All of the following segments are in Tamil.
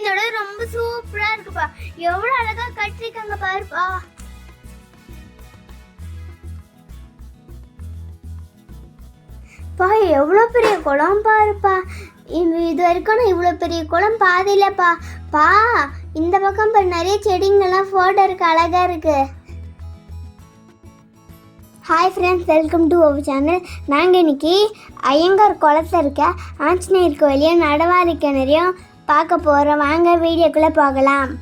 இந்த இடம் ரொம்ப சூப்பரா இருக்குப்பா. எவ்வளவு அழகா கட்டிருக்காங்க பாருப்பா. பா எவ்வளவு பெரிய குளம் பாருப்பா. இது வரைக்கும் நான் இவ்வளவு பெரிய குளம் பாதியிலப்பா. பா இந்த பக்கம் நிறைய செடிங்கெல்லாம் போட்டோ இருக்கு, அழகா இருக்கு. Hi friends, welcome to our channel. நாங்கள் இன்னைக்கு ஐயங்கார் குளத்தில் இருக்க ஆஞ்சநேயர் கோயிலையும் நடவாரி கிணறையும் பார்க்க போகிறோம். வாங்க வீடியோக்குள்ளே போகலாம்.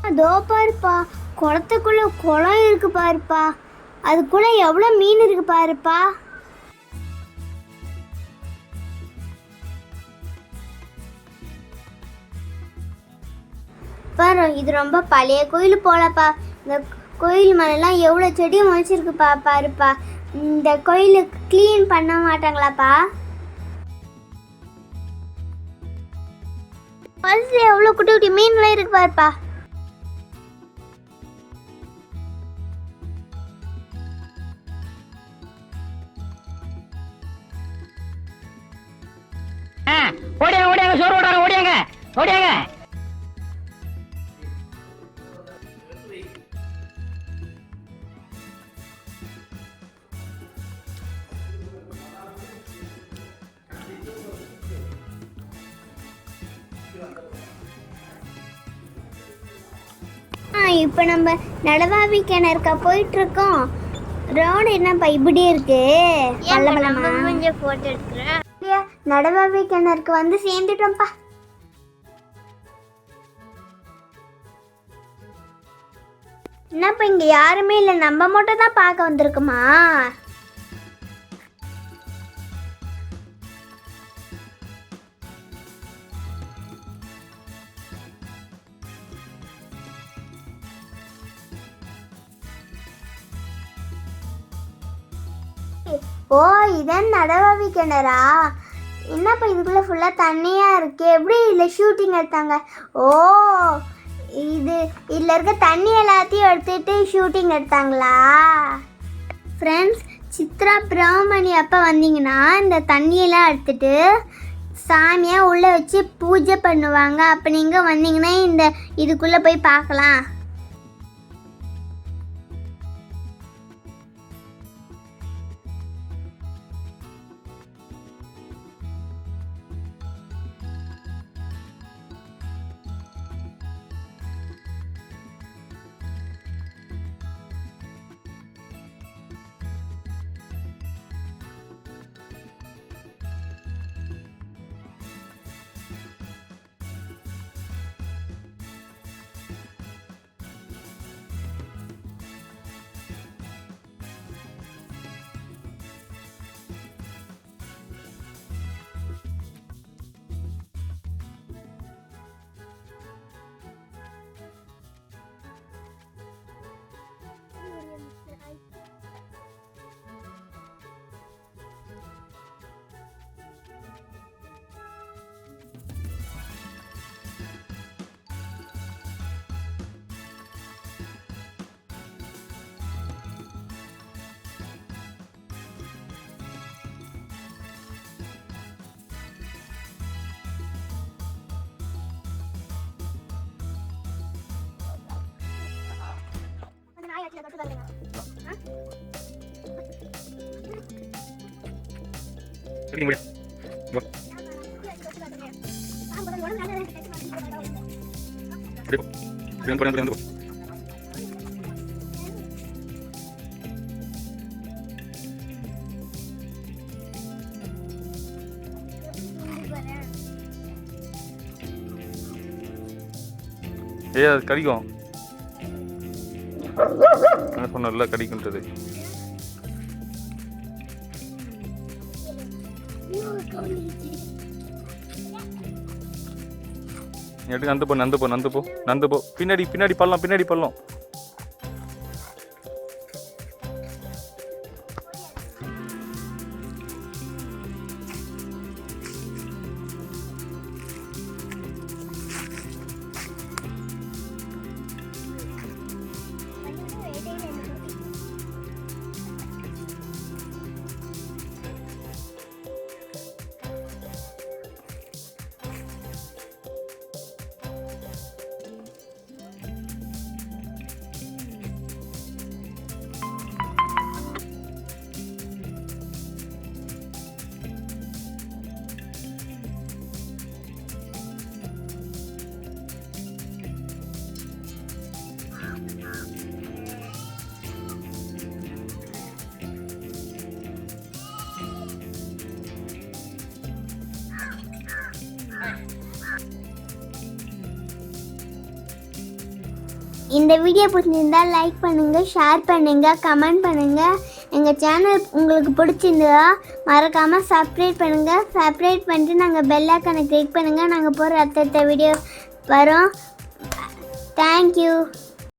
அதோ பாருப்பா, குளத்துக்குள்ள குளம் இருக்கு பாருப்பா. அதுக்குள்ள எவ்வளவு மீன் இருக்கு பாருப்பா. பாரு, இது ரொம்ப பழைய கோயில் போலப்பா. இந்த கோயில் மேலாம் எவ்வளவு செடி முளைச்சிருக்குப்பா பாருப்பா. இந்த கோயிலு கிளீன் பண்ண மாட்டாங்களாப்பா? குளத்துல எவ்வளவு குட்டி குட்டி மீன்லாம் இருக்கு பாருப்பா. ஓடியாங்க ஓடியாங்க, சோறு ஓடாங்க, ஓடியாங்க ஓடியாங்க. இப்போ நம்ம நடவாவி கிணறுக்கா போயிட்டு இருக்கோம். ரோடு என்னப்பா இப்படி இருக்கு? கொஞ்சம் போட்டோ எடுக்கிறேன். நடவாவி கிணறுக்கு வந்து சேர்ந்துட்டோம்ப்பா. என்னப்பா இங்க யாருமே இல்லை, நம்ம மட்டும் தான் பார்க்க வந்திருக்குமா? ஓ, இதான் நடவாவி கிணறா? என்னப்பா இதுக்குள்ள ஃபுல்லா தண்ணியா இருக்கு. எப்படி இதுல ஷூட்டிங் எடுத்தாங்க? ஓ, இதுல இருக்க தண்ணி எல்லாத்தையும் எடுத்துட்டு ஷூட்டிங் எடுத்தாங்களா? ஃப்ரெண்ட்ஸ், சித்ரா பிராமணி அப்போ வந்தீங்கன்னா இந்த தண்ணியெல்லாம் எடுத்துட்டு சாமியா உள்ள வச்சு பூஜை பண்ணுவாங்க. அப்போ நீங்க வந்தீங்கன்னா இந்த இதுக்குள்ள போய் பார்க்கலாம். ஏய் அது கடிக்கும். நான் சொன்னல கடிக்குன்றது. எடுத்து நந்து போ பின்னாடி பள்ளம். இந்த வீடியோ பிடிச்சிருந்தா லைக் பண்ணுங்கள், ஷேர் பண்ணுங்கள், கமெண்ட் பண்ணுங்கள். எங்கள் சேனல் உங்களுக்கு பிடிச்சிருந்தா மறக்காமல் சப்ஸ்கிரைப் பண்ணுங்கள். சப்ஸ்கிரைப் பண்ணிட்டு நாங்கள் பெல் ஐக்கானை கிளிக் பண்ணுங்கள். நாங்கள் போகிற அடுத்தடுத்த வீடியோ வரோம். தேங்க்யூ.